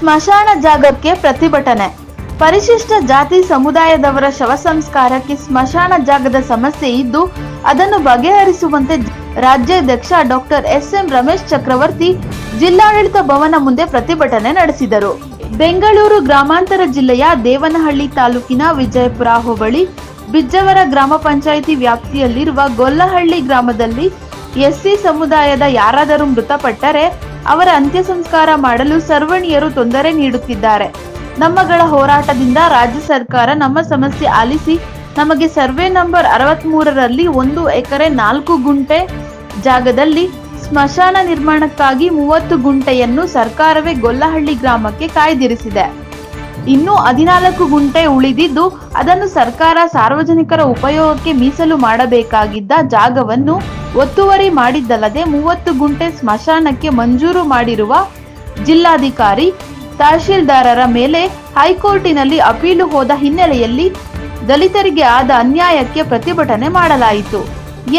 ಸ್ಮಶಾನ ಜಾಗಕ್ಕೆ ಪ್ರತಿಭಟನೆ. ಪರಿಶಿಷ್ಟ ಜಾತಿ ಸಮುದಾಯದವರ ಶವ ಸಂಸ್ಕಾರಕ್ಕೆ ಸ್ಮಶಾನ ಜಾಗದ ಸಮಸ್ಯೆ ಇದ್ದು ಅದನ್ನು ಬಗೆಹರಿಸುವಂತೆ ರಾಜ್ಯಾಧ್ಯಕ್ಷ ಡಾಕ್ಟರ್ ಎಸ್.ಎಂ. ರಮೇಶ್ ಚಕ್ರವರ್ತಿ ಜಿಲ್ಲಾಡಳಿತ ಭವನ ಮುಂದೆ ಪ್ರತಿಭಟನೆ ನಡೆಸಿದರು. ಬೆಂಗಳೂರು ಗ್ರಾಮಾಂತರ ಜಿಲ್ಲೆಯ ದೇವನಹಳ್ಳಿ ತಾಲೂಕಿನ ವಿಜಯಪುರ ಹೋಬಳಿ ಬಿಜ್ಜವರ ಗ್ರಾಮ ಪಂಚಾಯಿತಿ ವ್ಯಾಪ್ತಿಯಲ್ಲಿರುವ ಗೊಲ್ಲಹಳ್ಳಿ ಗ್ರಾಮದಲ್ಲಿ ಎಸ್ಸಿ ಸಮುದಾಯದ ಯಾರಾದರೂ ಮೃತಪಟ್ಟರೆ ಅವರ ಅಂತ್ಯ ಸಂಸ್ಕಾರ ಮಾಡಲು ಸರ್ವಣಿಯರು ತೊಂದರೆ ನೀಡುತ್ತಿದ್ದಾರೆ. ನಮ್ಮಗಳ ಹೋರಾಟದಿಂದ ರಾಜ್ಯ ಸರ್ಕಾರ ನಮ್ಮ ಸಮಸ್ಯೆ ಆಲಿಸಿ ನಮಗೆ ಸರ್ವೆ ನಂಬರ್ 63ರಲ್ಲಿ 1 ಎಕರೆ 4 ಗುಂಟೆ ಜಾಗದಲ್ಲಿ ಸ್ಮಶಾನ ನಿರ್ಮಾಣಕ್ಕಾಗಿ 30 ಗುಂಟೆಯನ್ನು ಸರ್ಕಾರವೇ ಗೊಲ್ಲಹಳ್ಳಿ ಗ್ರಾಮಕ್ಕೆ ಕಾಯ್ದಿರಿಸಿದೆ. ಇನ್ನು 14 ಗುಂಟೆ ಉಳಿದಿದ್ದು ಅದನ್ನು ಸರ್ಕಾರ ಸಾರ್ವಜನಿಕರ ಉಪಯೋಗಕ್ಕೆ ಮೀಸಲು ಮಾಡಬೇಕಾಗಿದ್ದ ಜಾಗವನ್ನು ಒತ್ತುವರಿ ಮಾಡಿದ್ದಲ್ಲದೆ 30 ಗುಂಟೆ ಸ್ಮಶಾನಕ್ಕೆ ಮಂಜೂರು ಮಾಡಿರುವ ಜಿಲ್ಲಾಧಿಕಾರಿ ತಹಶೀಲ್ದಾರರ ಮೇಲೆ ಹೈಕೋರ್ಟಿನಲ್ಲಿ ಅಪೀಲು ಹೋದ ಹಿನ್ನೆಲೆಯಲ್ಲಿ ದಲಿತರಿಗೆ ಆದ ಅನ್ಯಾಯಕ್ಕೆ ಪ್ರತಿಭಟನೆ ಮಾಡಲಾಯಿತು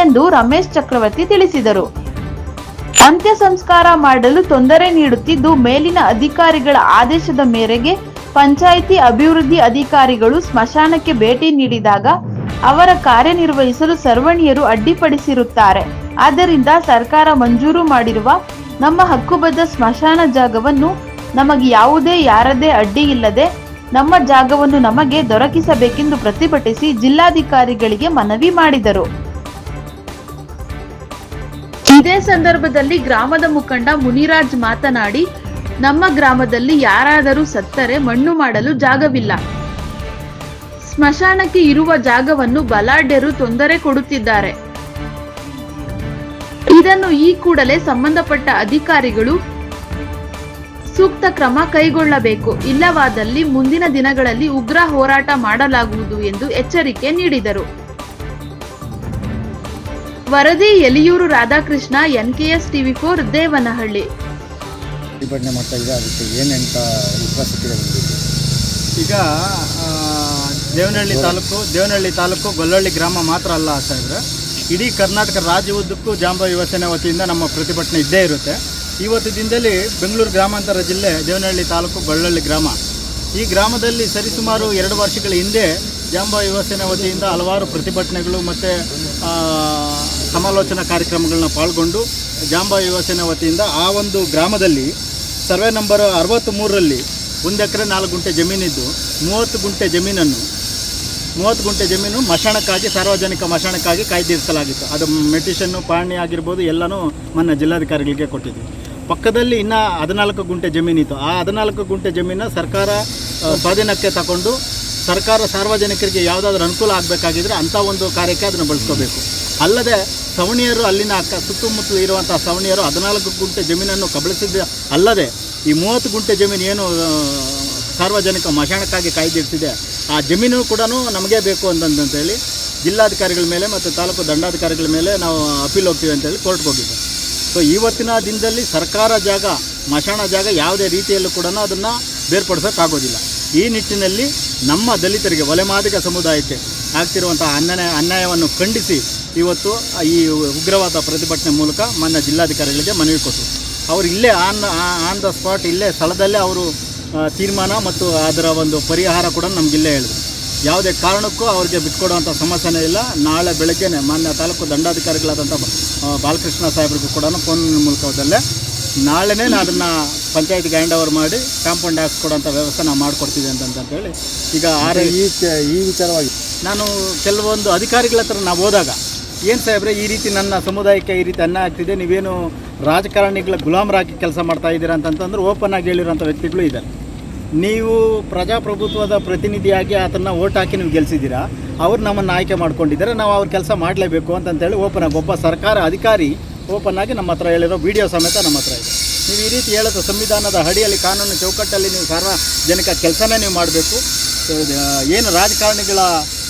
ಎಂದು ರಮೇಶ್ ಚಕ್ರವರ್ತಿ ತಿಳಿಸಿದರು. ಅಂತ್ಯ ಸಂಸ್ಕಾರ ಮಾಡಲು ತೊಂದರೆ ನೀಡುತ್ತಿದ್ದು ಮೇಲಿನ ಅಧಿಕಾರಿಗಳ ಆದೇಶದ ಮೇರೆಗೆ ಪಂಚಾಯಿತಿ ಅಭಿವೃದ್ಧಿ ಅಧಿಕಾರಿಗಳು ಸ್ಮಶಾನಕ್ಕೆ ಭೇಟಿ ನೀಡಿದಾಗ ಅವರ ಕಾರ್ಯನಿರ್ವಹಿಸಲು ಸರ್ವಣಿಯರು ಅಡ್ಡಿಪಡಿಸಿರುತ್ತಾರೆ. ಆದ್ದರಿಂದ ಸರ್ಕಾರ ಮಂಜೂರು ಮಾಡಿರುವ ನಮ್ಮ ಹಕ್ಕುಬದ್ಧ ಸ್ಮಶಾನ ಜಾಗವನ್ನು ನಮಗೆ ಯಾರದೇ ಅಡ್ಡಿ ಇಲ್ಲದೆ ನಮ್ಮ ಜಾಗವನ್ನು ನಮಗೆ ದೊರಕಿಸಬೇಕೆಂದು ಪ್ರತಿಭಟಿಸಿ ಜಿಲ್ಲಾಧಿಕಾರಿಗಳಿಗೆ ಮನವಿ ಮಾಡಿದರು. ಇದೇ ಸಂದರ್ಭದಲ್ಲಿ ಗ್ರಾಮದ ಮುಖಂಡ ಮುನಿರಾಜ್ ಮಾತನಾಡಿ, ನಮ್ಮ ಗ್ರಾಮದಲ್ಲಿ ಯಾರಾದರೂ ಸತ್ತರೆ ಮಣ್ಣು ಮಾಡಲು ಜಾಗವಿಲ್ಲ. ಸ್ಮಶಾನಕ್ಕೆ ಇರುವ ಜಾಗವನ್ನು ಬಲಾಢ್ಯರು ತೊಂದರೆ ಕೊಡುತ್ತಿದ್ದಾರೆ. ಇದನ್ನು ಈ ಕೂಡಲೇ ಸಂಬಂಧಪಟ್ಟ ಅಧಿಕಾರಿಗಳು ಸೂಕ್ತ ಕ್ರಮ ಕೈಗೊಳ್ಳಬೇಕು. ಇಲ್ಲವಾದಲ್ಲಿ ಮುಂದಿನ ದಿನಗಳಲ್ಲಿ ಉಗ್ರ ಹೋರಾಟ ಮಾಡಲಾಗುವುದು ಎಂದು ಎಚ್ಚರಿಕೆ ನೀಡಿದರು. ವರದಿ ಎಲಿಯೂರು ರಾಧಾಕೃಷ್ಣ, NKS TV4 ದೇವನಹಳ್ಳಿ. ಈಗ ದೇವನಹಳ್ಳಿ ತಾಲೂಕು ಗೊಲ್ಲಹಳ್ಳಿ ಗ್ರಾಮ ಮಾತ್ರ ಅಲ್ಲ ಸಾಹೇಬ್ರೆ, ಇಡೀ ಕರ್ನಾಟಕ ರಾಜ್ಯ ಉದ್ದಕ್ಕೂ ಜಾಂಬ ಯುವ ಸೇನೆ ವತಿಯಿಂದ ನಮ್ಮ ಪ್ರತಿಭಟನೆ ಇದ್ದೇ ಇರುತ್ತೆ. ಇವತ್ತು ದಿನದಲ್ಲಿ ಬೆಂಗಳೂರು ಗ್ರಾಮಾಂತರ ಜಿಲ್ಲೆ ದೇವನಹಳ್ಳಿ ತಾಲೂಕು ಗೊಲ್ಲಹಳ್ಳಿ ಗ್ರಾಮ. ಈ ಗ್ರಾಮದಲ್ಲಿ ಸರಿಸುಮಾರು 2 ವರ್ಷಗಳ ಹಿಂದೆ ಜಾಂಬ ಯುವ ಸೇನೆ ವತಿಯಿಂದ ಹಲವಾರು ಪ್ರತಿಭಟನೆಗಳು ಮತ್ತು ಸಮಾಲೋಚನಾ ಕಾರ್ಯಕ್ರಮಗಳನ್ನ ಪಾಲ್ಗೊಂಡು ಜಾಂಬ ಯುವ ಸೇನೆ ವತಿಯಿಂದ ಆ ಒಂದು ಗ್ರಾಮದಲ್ಲಿ ಸರ್ವೆ ನಂಬರ್ 63ರಲ್ಲಿ 1 ಎಕರೆ 4 ಗುಂಟೆ ಜಮೀನಿದ್ದು 30 ಗುಂಟೆ ಜಮೀನು ಮಶಾಣಕ್ಕಾಗಿ, ಸಾರ್ವಜನಿಕ ಮಶಾಣಕ್ಕಾಗಿ ಕಾಯ್ದಿರಿಸಲಾಗಿತ್ತು. ಅದು ಮೆಟಿಷನ್ನು ಪಾಣಿ ಆಗಿರ್ಬೋದು ಎಲ್ಲನೂ ಮೊನ್ನೆ ಜಿಲ್ಲಾಧಿಕಾರಿಗಳಿಗೆ ಕೊಟ್ಟಿದ್ವಿ. ಪಕ್ಕದಲ್ಲಿ ಇನ್ನೂ 14 ಗುಂಟೆ ಜಮೀನಿತ್ತು. ಆ 14 ಗುಂಟೆ ಜಮೀನು ಸರ್ಕಾರ ಸ್ವಾಧೀನಕ್ಕೆ ತಗೊಂಡು ಸರ್ಕಾರ ಸಾರ್ವಜನಿಕರಿಗೆ ಯಾವುದಾದ್ರೂ ಅನುಕೂಲ ಆಗಬೇಕಾಗಿದ್ರೆ ಅಂಥ ಒಂದು ಕಾರ್ಯಕ್ಕೆ ಅದನ್ನು ಬಳಸ್ಕೋಬೇಕು. ಅಲ್ಲದೆ ಸವಣಿಯರು ಅಲ್ಲಿನ ಸುತ್ತಮುತ್ತಲು ಇರುವಂಥ ಸವಣಿಯರು 14 ಗುಂಟೆ ಜಮೀನನ್ನು ಕಬಳಿಸಿದ ಅಲ್ಲದೆ ಈ 30 ಗುಂಟೆ ಜಮೀನು ಏನು ಸಾರ್ವಜನಿಕ ಮಶಾಣಕ್ಕಾಗಿ ಕಾಯ್ದಿರಿಸಿದೆ ಆ ಜಮೀನು ಕೂಡ ನಮಗೆ ಬೇಕು ಅಂತಂತೇಳಿ ಜಿಲ್ಲಾಧಿಕಾರಿಗಳ ಮೇಲೆ ಮತ್ತು ತಾಲೂಕು ದಂಡಾಧಿಕಾರಿಗಳ ಮೇಲೆ ನಾವು ಅಪೀಲ್ ಹೋಗ್ತೀವಿ ಅಂತೇಳಿ ಕೋರ್ಟ್ಗೆ ಹೋಗಿದ್ದೆ. ಸೊ ಇವತ್ತಿನ ದಿನದಲ್ಲಿ ಸರ್ಕಾರ ಜಾಗ, ಮಶಾಣ ಜಾಗ ಯಾವುದೇ ರೀತಿಯಲ್ಲೂ ಕೂಡ ಅದನ್ನು ಬೇರ್ಪಡಿಸೋಕ್ಕಾಗೋದಿಲ್ಲ. ಈ ನಿಟ್ಟಿನಲ್ಲಿ ನಮ್ಮ ದಲಿತರಿಗೆ, ಒಲೆಮಾದಿಗ ಸಮುದಾಯಕ್ಕೆ ಆಗ್ತಿರುವಂಥ ಅನ್ಯಾಯವನ್ನು ಖಂಡಿಸಿ ಇವತ್ತು ಈ ಉಗ್ರವಾದ ಪ್ರತಿಭಟನೆ ಮೂಲಕ ಮಾನ್ಯ ಜಿಲ್ಲಾಧಿಕಾರಿಗಳಿಗೆ ಮನವಿ ಕೊಟ್ಟರು. ಅವರು ಇಲ್ಲೇ ಆನ್ ದ ಸ್ಪಾಟ್ ಇಲ್ಲೇ ಸ್ಥಳದಲ್ಲೇ ಅವರು ತೀರ್ಮಾನ ಮತ್ತು ಅದರ ಒಂದು ಪರಿಹಾರ ಕೂಡ ನಮಗಿಲ್ಲೇ ಹೇಳಿದ್ರು. ಯಾವುದೇ ಕಾರಣಕ್ಕೂ ಅವ್ರಿಗೆ ಬಿಟ್ಕೊಡುವಂಥ ಸಮಸ್ಯೆನೇ ಇಲ್ಲ. ನಾಳೆ ಬೆಳಗ್ಗೆನೆ ಮಾನ್ಯ ತಾಲೂಕು ದಂಡಾಧಿಕಾರಿಗಳಾದಂಥ ಬಾಲಕೃಷ್ಣ ಸಾಹೇಬ್ರಿಗೂ ಕೂಡ ಫೋನ್ ಮೂಲಕದಲ್ಲೇ ನಾಳೆನೇ ಅದನ್ನು ಪಂಚಾಯತ್ಗೆ ಹ್ಯಾಂಡ್ ಓವರ್ ಮಾಡಿ ಕಾಂಪೌಂಡ್ ಹಾಕ್ಸ್ಕೊಡೋಂಥ ವ್ಯವಸ್ಥೆ ನಾವು ಮಾಡಿಕೊಡ್ತೀವಿ ಅಂತಂತೇಳಿ ಈಗ ಈ ವಿಚಾರವಾಗಿ ನಾನು ಕೆಲವೊಂದು ಅಧಿಕಾರಿಗಳ ಹತ್ರ ನಾವು ಹೋದಾಗ, ಏನು ಸಾಹೇಬ್ರೆ ಈ ರೀತಿ ನನ್ನ ಸಮುದಾಯಕ್ಕೆ ಈ ರೀತಿ ಅನ್ಯಾಯ ಆಗ್ತಿದೆ, ನೀವೇನು ರಾಜಕಾರಣಿಗಳ ಗುಲಾಮರಾಗಿ ಕೆಲಸ ಮಾಡ್ತಾ ಇದ್ದೀರಾ ಅಂತಂತಂದ್ರೆ ಓಪನ್ ಆಗಿ ಹೇಳಿರೋಂಥ ವ್ಯಕ್ತಿಗಳು ಇದ್ದಾರೆ. ನೀವು ಪ್ರಜಾಪ್ರಭುತ್ವದ ಪ್ರತಿನಿಧಿಯಾಗಿ ಅದನ್ನು ಓಟ್ ಹಾಕಿ ನೀವು ಗೆಲ್ಲಿಸಿದ್ದೀರಾ, ಅವ್ರು ನಮ್ಮನ್ನು ಆಯ್ಕೆ ಮಾಡ್ಕೊಂಡಿದ್ದಾರೆ, ನಾವು ಅವ್ರ ಕೆಲಸ ಮಾಡಲೇಬೇಕು ಅಂತಂತೇಳಿ ಓಪನ್ ಆಗಿ ಒಬ್ಬ ಸರ್ಕಾರ ಅಧಿಕಾರಿ ಓಪನ್ ಆಗಿ ನಮ್ಮ ಹತ್ರ ಹೇಳಿರೋ ವಿಡಿಯೋ ಸಮೇತ ನಮ್ಮ ಹತ್ರ ಇದೆ. ನೀವು ಈ ರೀತಿ ಹೇಳೋದು ಸಂವಿಧಾನದ ಅಡಿಯಲ್ಲಿ ಕಾನೂನು ಚೌಕಟ್ಟಲ್ಲಿ ನೀವು ಸಾರ್ವಜನಿಕ ಕೆಲಸನೇ ನೀವು ಮಾಡಬೇಕು, ಏನು ರಾಜಕಾರಣಿಗಳ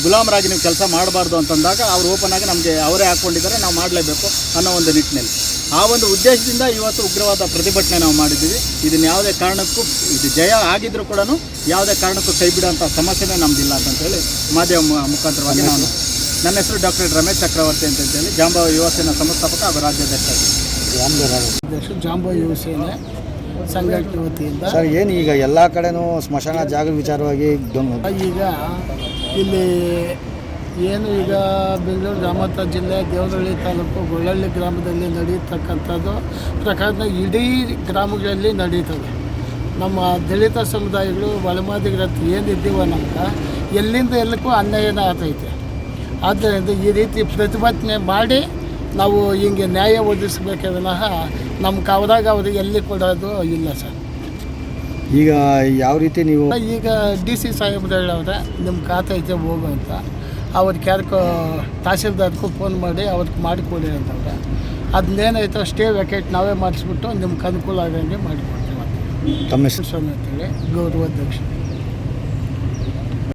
ಗುಲಾಮರಾಗಿ ನೀವು ಕೆಲಸ ಮಾಡಬಾರ್ದು ಅಂತಂದಾಗ ಅವ್ರು ಓಪನ್ ಆಗಿ ನಮಗೆ ಅವರೇ ಹಾಕ್ಕೊಂಡಿದ್ದಾರೆ, ನಾವು ಮಾಡಲೇಬೇಕು ಅನ್ನೋ ಒಂದು ನಿಟ್ಟಿನಲ್ಲಿ ಆ ಒಂದು ಉದ್ದೇಶದಿಂದ ಇವತ್ತು ಉಗ್ರವಾದ ಪ್ರತಿಭಟನೆ ನಾವು ಮಾಡಿದ್ದೀವಿ. ಇದನ್ನು ಯಾವುದೇ ಕಾರಣಕ್ಕೂ ಇದು ಜಯ ಆಗಿದ್ರೂ ಕೂಡ ಯಾವುದೇ ಕಾರಣಕ್ಕೂ ಕೈ ಬಿಡೋಂಥ ಸಮಸ್ಯೆನೇ ನಮ್ಮದಿಲ್ಲ ಅಂತಂತೇಳಿ ಮಾಧ್ಯಮ ಮುಖಾಂತರವಾಗಿ ನಾನು ನನ್ನ ಹೆಸರು ಡಾಕ್ಟರ್ ರಮೇಶ್ ಚಕ್ರವರ್ತಿ ಅಂತಂತೇಳಿ ಜಾಂಬ ಯುವ ಸೇನಾ ಸಂಸ್ಥಾಪಕ ಹಾಗೂ ರಾಜ್ಯಾಧ್ಯಕ್ಷ. ಜಾಂಬ ಯುವ ಸೇನೆ ಸಂಘಟನೆ ವತಿಯಿಂದ. ಸರ್ ಏನು ಈಗ ಎಲ್ಲ ಕಡೆನೂ ಸ್ಮಶಾನ ಜಾಗದ ವಿಚಾರವಾಗಿ ಈಗ ಇಲ್ಲಿ ಏನು ಈಗ ಬೆಂಗಳೂರು ಗ್ರಾಮಾಂತರ ಜಿಲ್ಲೆ ದೇವನಹಳ್ಳಿ ತಾಲೂಕು ಗೊಳ್ಳಳ್ಳಿ ಗ್ರಾಮದಲ್ಲಿ ನಡೆಯತಕ್ಕಂಥದ್ದು ಪ್ರಕಾರ ಇಡೀ ಗ್ರಾಮಗಳಲ್ಲಿ ನಡೀತದೆ. ನಮ್ಮ ದಲಿತ ಸಮುದಾಯಗಳು ಒಳಮಾದಿಗ್ರಂತ ಏನಿದ್ದೀವೋ ನಮ್ಗೆ ಎಲ್ಲಿಂದ ಎಲ್ಲಕ್ಕೂ ಅನ್ಯಾಯನ ಆಗ್ತೈತೆ. ಆದ್ದರಿಂದ ಈ ರೀತಿ ಪ್ರತಿಭಟನೆ ಮಾಡಿ ನಾವು ಹಿಂಗೆ ನ್ಯಾಯ ಒದಗಿಸ್ಬೇಕೇ ವಿನಃ ನಮ್ಮ ಕಾವದಾಗ ಅವ್ರಿಗೆ ಎಲ್ಲಿ ಕೊಡೋದು ಇಲ್ಲ ಸರ್. ಈಗ ಯಾವ ರೀತಿ ನೀವು ಈಗ DC ಸಾಹೇಬ್ರು ಹೇಳವ್ರೆ ನಿಮ್ಮ ಖಾತೆ ಐತೆ ಹೋಗು ಅಂತ. ಅವ್ರಿಗೆ ಯಾರಿಗೋ ತಹಸೀಲ್ದಾರ್ಗೂ ಫೋನ್ ಮಾಡಿ ಅವ್ರಿಗೆ ಮಾಡಿಕೊಡಿ ಅಂತವ್ರೆ. ಅದನ್ನೇನಾಯ್ತು ಸ್ಟೇ ವೆಕೇಟ್ ನಾವೇ ಮಾಡಿಸ್ಬಿಟ್ಟು ನಿಮ್ಗೆ ಅನುಕೂಲ ಆಗಂಗೆ ಮಾಡಿಕೊಡ್ತೀವಿ ಅಂತ. ತಮ್ಮ ಹೆಸರು? ಸ್ವಾಮಿ ಅಂತೇಳಿ ಗೌರವಾಧ್ಯಕ್ಷ.